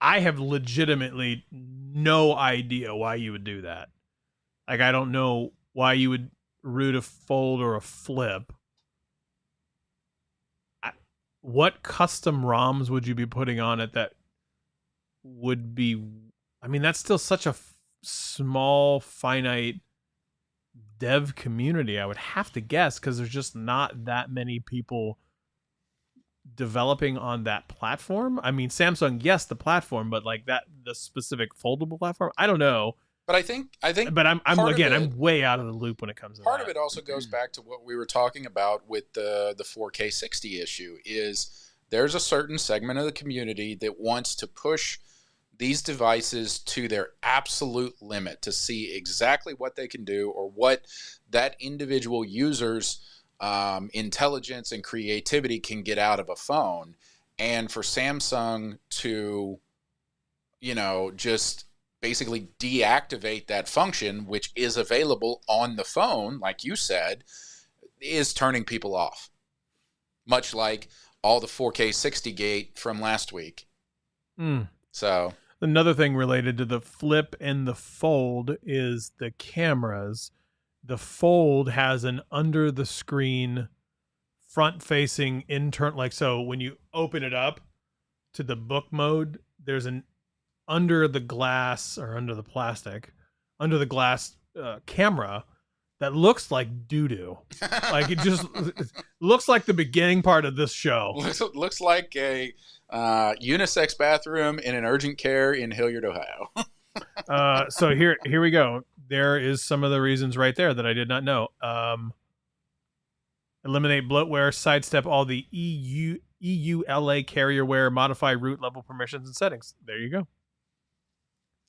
I have legitimately no idea why you would do that. Like, I don't know why you would root a fold or a flip. What custom ROMs would you be putting on it that would be... I mean, that's still such a small, finite dev community, I would have to guess, because there's just not that many people developing on that platform. I mean, Samsung, yes, the platform, but like the specific foldable platform, I don't know. But I think But I'm part of it, I'm way out of the loop when it comes to part that. of it also goes back to what we were talking about with the 4K 60 issue. Is there's a certain segment of the community that wants to push these devices to their absolute limit to see exactly what they can do, or what that individual user's intelligence and creativity can get out of a phone. And for Samsung to, just basically deactivate that function, which is available on the phone, like you said, is turning people off. Much like all the 4K 60 gate from last week. So another thing related to the Flip and the Fold is the cameras. The Fold has an under the screen front facing internal, so when you open it up to the book mode, there's an under the glass or under the plastic, under the glass camera that looks like doo-doo. Like it just it looks like the beginning part of this show. Looks like a unisex bathroom in an urgent care in Hilliard, Ohio. So here we go. There is some of the reasons right there that I did not know. Eliminate bloatware, sidestep all the EULA carrierware, modify root level permissions and settings. There you go.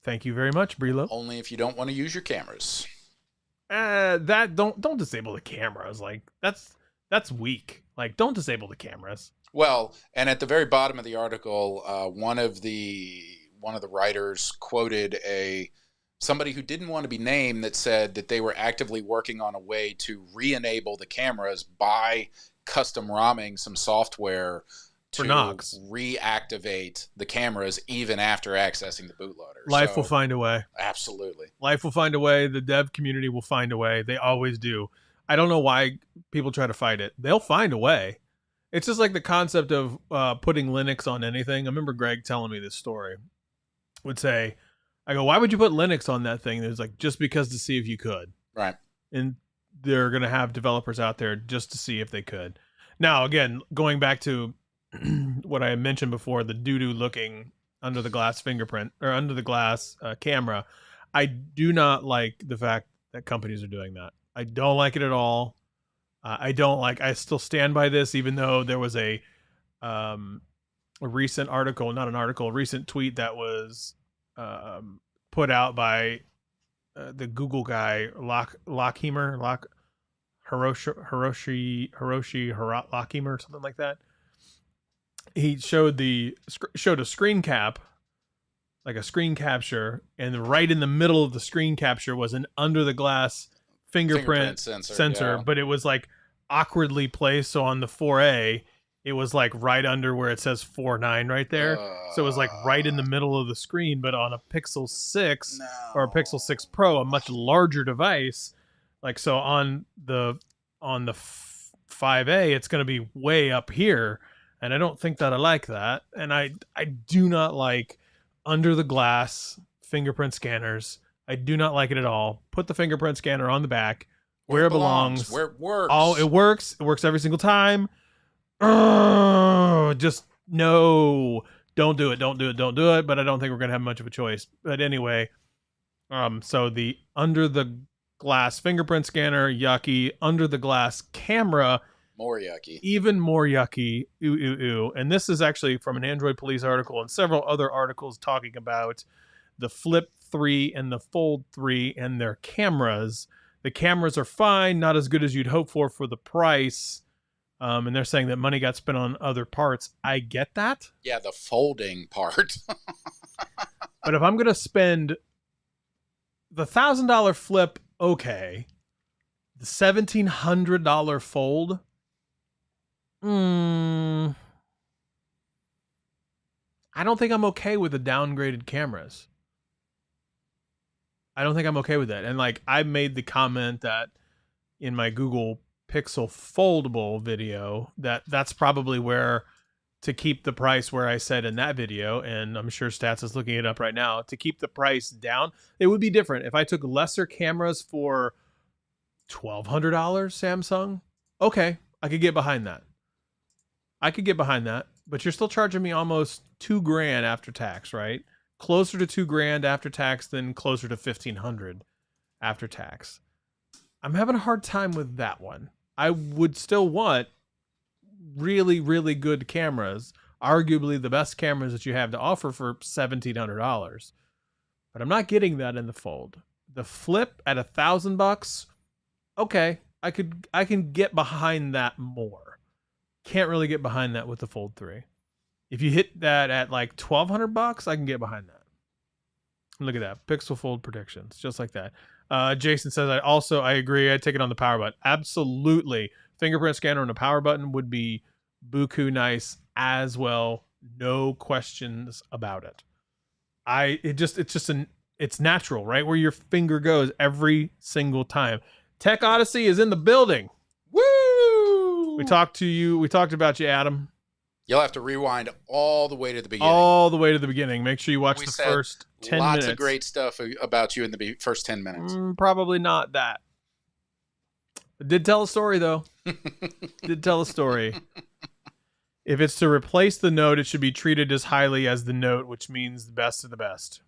Thank you very much, Brelo. Only if you don't want to use your cameras. That don't disable the cameras. Like that's weak. Like don't disable the cameras. Well, and at the very bottom of the article, one of the writers quoted somebody who didn't want to be named that said that they were actively working on a way to re-enable the cameras by custom ROMing some software to reactivate the cameras even after accessing the bootloader. Life will find a way. Absolutely. Life will find a way. The dev community will find a way. They always do. I don't know why people try to fight it. They'll find a way. It's just like the concept of putting Linux on anything. I remember Greg telling me this story. Would say, I go, why would you put Linux on that thing? There's like, just because to see if you could. Right. And they're going to have developers out there just to see if they could. Now, again, going back to what I mentioned before, the doo-doo looking under the glass fingerprint or under the glass camera, I do not like the fact that companies are doing that. I don't like it at all. I still stand by this, even though there was a recent article, not an article, a recent tweet that was put out by the Google guy, Hiroshi Lockheimer, or something like that. He showed a screen cap, like a screen capture, and right in the middle of the screen capture was an under the glass fingerprint sensor, yeah. But it was like awkwardly placed. So on the 4A, it was like right under where it says 4.9 right there. So it was like right in the middle of the screen, but on a Pixel 6 or a Pixel 6 Pro, a much larger device. Like, so on the 5A, it's going to be way up here. And I don't think that I like that. And I do not like under the glass fingerprint scanners. I do not like it at all. Put the fingerprint scanner on the back where it belongs. Where it works. It works. It works every single time. Just no. Don't do it. Don't do it. Don't do it. But I don't think we're going to have much of a choice. But anyway, so the under the glass fingerprint scanner, yucky. Under the glass camera, more yucky. Even more yucky. Ooh, ooh, ooh. And this is actually from an Android Police article and several other articles talking about the Flip 3 and the Fold 3 and their cameras. The cameras are fine, not as good as you'd hope for the price. And they're saying that money got spent on other parts. I get that. Yeah, the folding part. But if I'm going to spend the $1,000 Flip, okay. The $1,700 Fold, I don't think I'm okay with the downgraded cameras. I don't think I'm okay with that. And like, I made the comment that in my Google Pixel foldable video that's probably where to keep the price where I said in that video, and I'm sure Stats is looking it up right now, to keep the price down. It would be different if I took lesser cameras for $1,200 Samsung. Okay, I could get behind that. I could get behind that, but you're still charging me almost $2,000 after tax, right? Closer to $2,000 after tax than closer to 1,500 after tax. I'm having a hard time with that one. I would still want really, really good cameras, arguably the best cameras that you have to offer for $1,700. But I'm not getting that in the Fold. The Flip at $1,000, okay, I can get behind that more. Can't really get behind that with the Fold 3. If you hit that at like $1,200, I can get behind that. Look at that. Pixel Fold predictions, just like that. Jason says, I agree. I'd take it on the power button. Absolutely. Fingerprint scanner on the power button would be buku nice as well. No questions about it. It's natural, right? Where your finger goes every single time. Tech Odyssey is in the building. Woo! We talked about you, Adam. You'll have to rewind all the way to the beginning. All the way to the beginning. Make sure you watch the first 10 minutes. Lots of great stuff about you in the first 10 minutes. Probably not that. It did tell a story, though. Did tell a story. If it's to replace the Note, it should be treated as highly as the Note, which means the best of the best.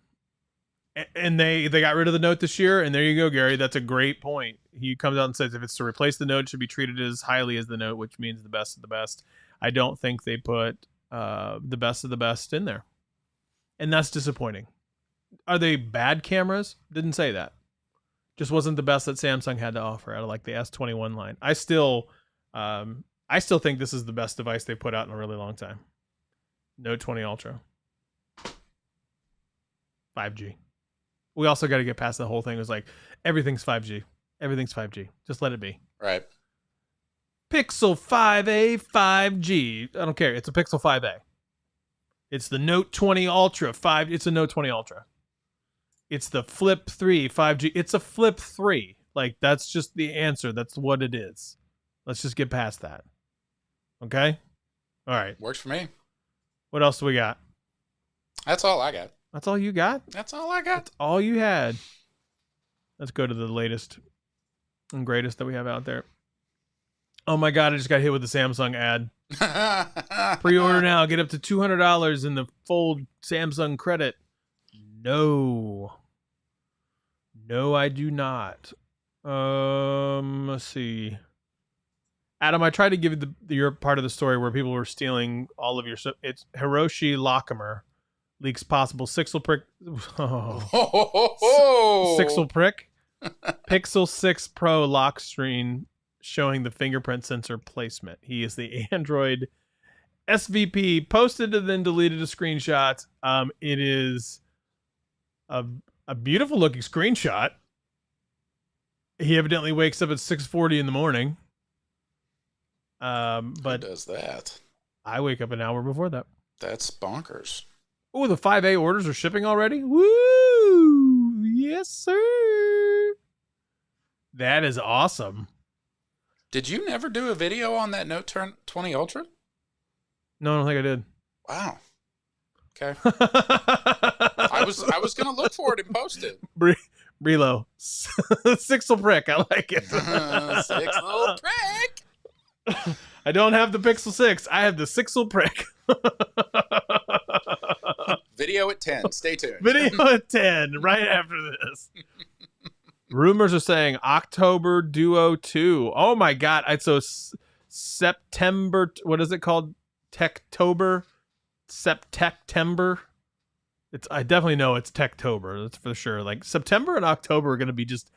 And they got rid of the Note this year, and there you go, Gary. That's a great point. He comes out and says if it's to replace the Note, it should be treated as highly as the Note, which means the best of the best. I don't think they put the best of the best in there. And that's disappointing. Are they bad cameras? Didn't say that. Just wasn't the best that Samsung had to offer out of like the S21 line. I still think this is the best device they put out in a really long time. Note 20 Ultra. 5G. We also got to get past the whole thing. It was like, everything's 5G. Everything's 5G. Just let it be. Right. Pixel 5a 5G. I don't care. It's a Pixel 5a. It's the Note 20 Ultra 5. It's a Note 20 Ultra. It's the Flip 3 5G. It's a Flip 3. Like, that's just the answer. That's what it is. Let's just get past that. Okay? All right. Works for me. What else do we got? That's all I got. That's all you got? That's all I got. That's all you had. Let's go to the latest and greatest that we have out there. Oh my God, I just got hit with the Samsung ad. Pre-order now. Get up to $200 in the Fold Samsung credit. No. No, I do not. Let's see. Adam, I tried to give you your part of the story where people were stealing all of your stuff. It's Hiroshi Lakamer leaks possible Pixel prick. Pixel prick. Pixel 6 Pro lock screen showing the fingerprint sensor placement. He is the Android SVP. Posted and then deleted a screenshot. It is a beautiful looking screenshot. He evidently wakes up at 6:40 in the morning. But who does that? I wake up an hour before that. That's bonkers. Oh, the 5A orders are shipping already? Woo! Yes, sir. That is awesome. Did you never do a video on that Note 20 Ultra? No, I don't think I did. Wow. Okay. I was gonna look for it and post it. Brelo. Sixel prick. I like it. Sixel prick. I don't have the Pixel 6. I have the Sixel prick. Video at 10. Stay tuned. Video at 10, right after this. Rumors are saying October Duo 2. Oh my God. So September, what is it called? Techtober? September? I definitely know it's Techtober. That's for sure. Like September and October are going to be just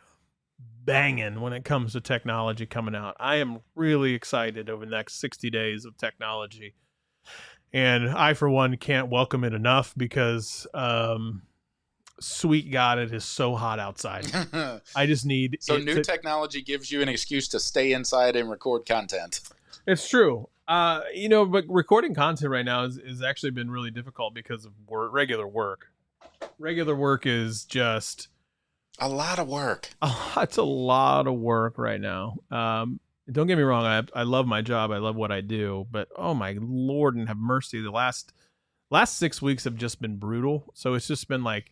banging when it comes to technology coming out. I am really excited over the next 60 days of technology. And I, for one, can't welcome it enough because, sweet God, it is so hot outside. I just need... So new technology gives you an excuse to stay inside and record content. It's true. But recording content right now has actually been really difficult because of regular work. Regular work is just... a lot of work. It's a lot of work right now. Don't get me wrong. I love my job. I love what I do. But oh my Lord and have mercy. The last 6 weeks have just been brutal. So it's just been like,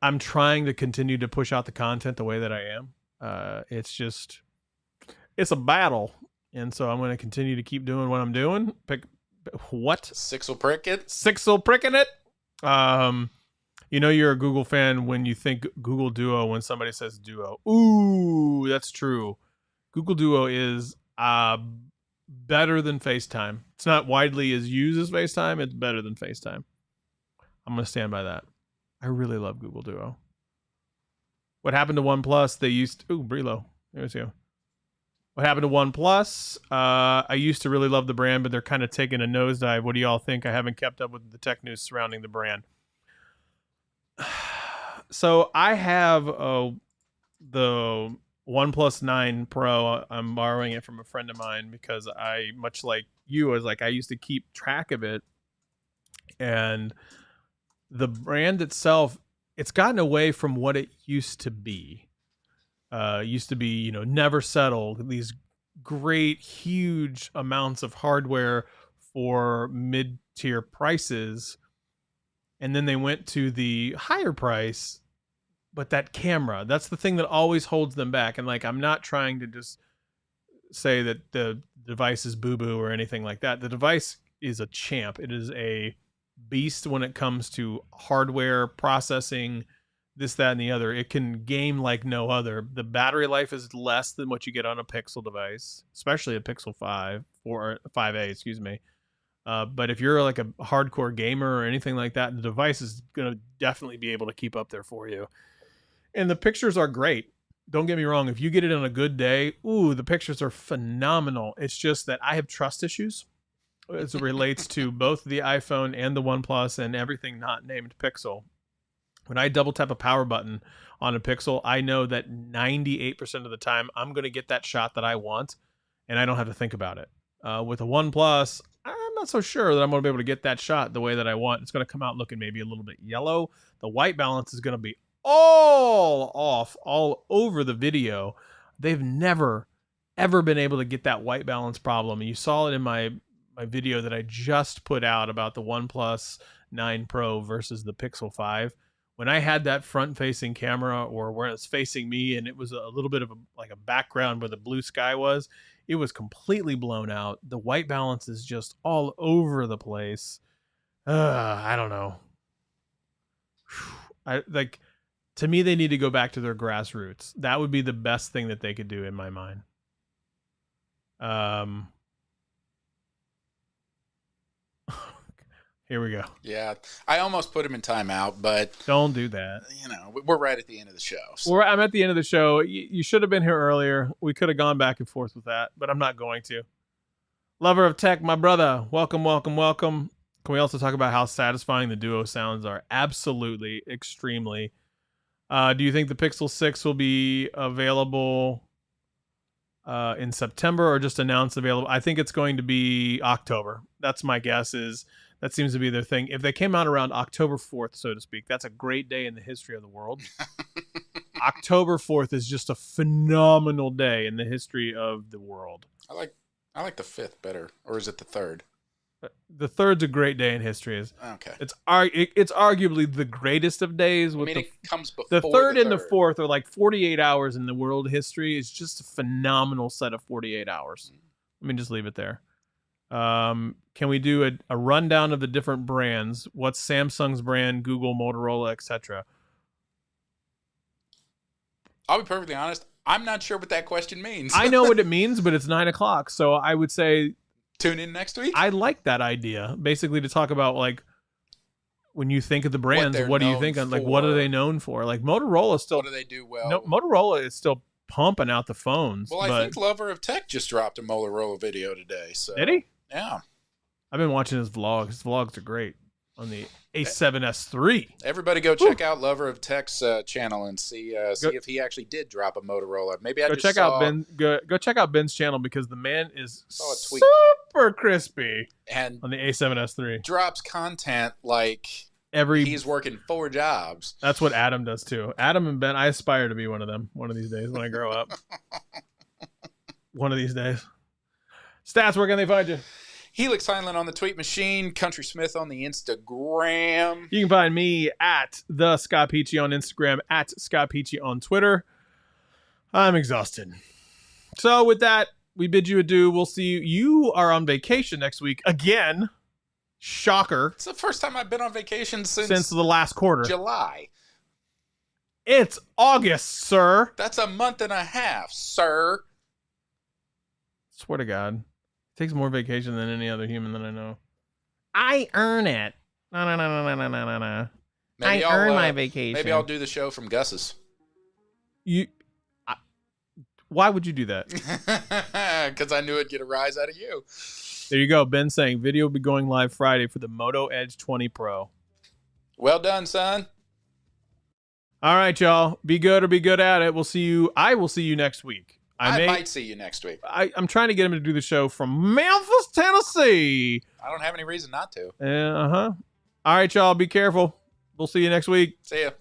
I'm trying to continue to push out the content the way that I am. It's a battle. And so I'm going to continue to keep doing what I'm doing. What? Six will prick it. Six will pricking it. You know you're a Google fan when you think Google Duo when somebody says Duo. Ooh, that's true. Google Duo is better than FaceTime. It's not widely as used as FaceTime. It's better than FaceTime. I'm going to stand by that. I really love Google Duo. What happened to OnePlus? They used... Ooh, Brelo. There's you. What happened to OnePlus? I used to really love the brand, but they're kind of taking a nosedive. What do y'all think? I haven't kept up with the tech news surrounding the brand. So I have the OnePlus 9 Pro. I'm borrowing it from a friend of mine because I, much like you, I used to keep track of it. And the brand itself, it's gotten away from what it used to be. Never settle. These great, huge amounts of hardware for mid-tier prices. And then they went to the higher price, but that camera, that's the thing that always holds them back. And I'm not trying to just say that the device is boo-boo or anything like that. The device is a champ. It is a beast when it comes to hardware processing, this, that, and the other. It can game like no other. The battery life is less than what you get on a Pixel device, especially a Pixel 5 or 5A, excuse me. But if you're like a hardcore gamer or anything like that, the device is going to definitely be able to keep up there for you. And the pictures are great. Don't get me wrong. If you get it on a good day, the pictures are phenomenal. It's just that I have trust issues as it relates to both the iPhone and the OnePlus and everything not named Pixel. When I double tap a power button on a Pixel, I know that 98% of the time I'm going to get that shot that I want, and I don't have to think about it. With a OnePlus, I'm not so sure that I'm going to be able to get that shot the way that I want. It's going to come out looking maybe a little bit yellow. The white balance is going to be all off, all over the video. They've never, ever been able to get that white balance problem. And you saw it in my video that I just put out about the OnePlus 9 Pro versus the Pixel 5. When I had that front-facing camera, or where it's facing me, and it was a little bit of a background where the blue sky was, it was completely blown out. The white balance is just all over the place. I don't know. To me, they need to go back to their grassroots. That would be the best thing that they could do in my mind. Here we go. Yeah, I almost put him in timeout, but don't do that. We're right at the end of the show. So. I'm at the end of the show. You should have been here earlier. We could have gone back and forth with that, but I'm not going to. Lover of tech, my brother. Welcome, welcome, welcome. Can we also talk about how satisfying the Duo sounds are? Absolutely, extremely. Do you think the Pixel 6 will be available in September or just announced available? I think it's going to be October. That's my guess. That seems to be their thing. If they came out around October 4th, so to speak, that's a great day in the history of the world. October 4th is just a phenomenal day in the history of the world. I like the 5th better. Or is it the 3rd? The 3rd's a great day in history. Okay. It's arguably the greatest of days. With it comes before the 3rd and the 4th are like 48 hours in the world history. It's just a phenomenal set of 48 hours. Let me just leave it there. Can we do a rundown of the different brands? What's Samsung's brand, Google, Motorola, etc.? I'll be perfectly honest. I'm not sure what that question means. I know what it means, but it's 9:00, so I would say tune in next week. I like that idea. Basically, to talk about when you think of the brands, what do you think of? What are they known for? Motorola still. What do they do well? No, Motorola is still pumping out the phones. Well, I think Lover of Tech just dropped a Motorola video today. So did he? Yeah. I've been watching his vlogs. His vlogs are great on the A7S3. Everybody go check out Lover of Tech's channel and see if he actually did drop a Motorola. Maybe I just saw... Go check out Ben's channel because the man is super crispy and on the A7S3. Drops content like he's working 4 jobs. That's what Adam does too. Adam and Ben, I aspire to be one of them one of these days when I grow up. One of these days. Stats, where can they find you? Helix Heinlein on the tweet machine. Country Smith on the Instagram. You can find me at the Scott Peachy on Instagram, at Scott Peachy on Twitter. I'm exhausted. So with that, we bid you adieu. We'll see you. You are on vacation next week again. Shocker. It's the first time I've been on vacation Since the last quarter. July. It's August, sir. That's a month and a half, sir. Swear to God. Takes more vacation than any other human that I know. I earn it. No. I earn my vacation. Maybe I'll do the show from Gus's. Why would you do that? Because I knew it'd get a rise out of you. There you go. Ben saying video will be going live Friday for the Moto Edge 20 Pro. Well done, son. All right, y'all. Be good or be good at it. We'll see you. I will see you next week. I might see you next week. I'm trying to get him to do the show from Memphis, Tennessee. I don't have any reason not to. Uh-huh. All right, y'all. Be careful. We'll see you next week. See ya.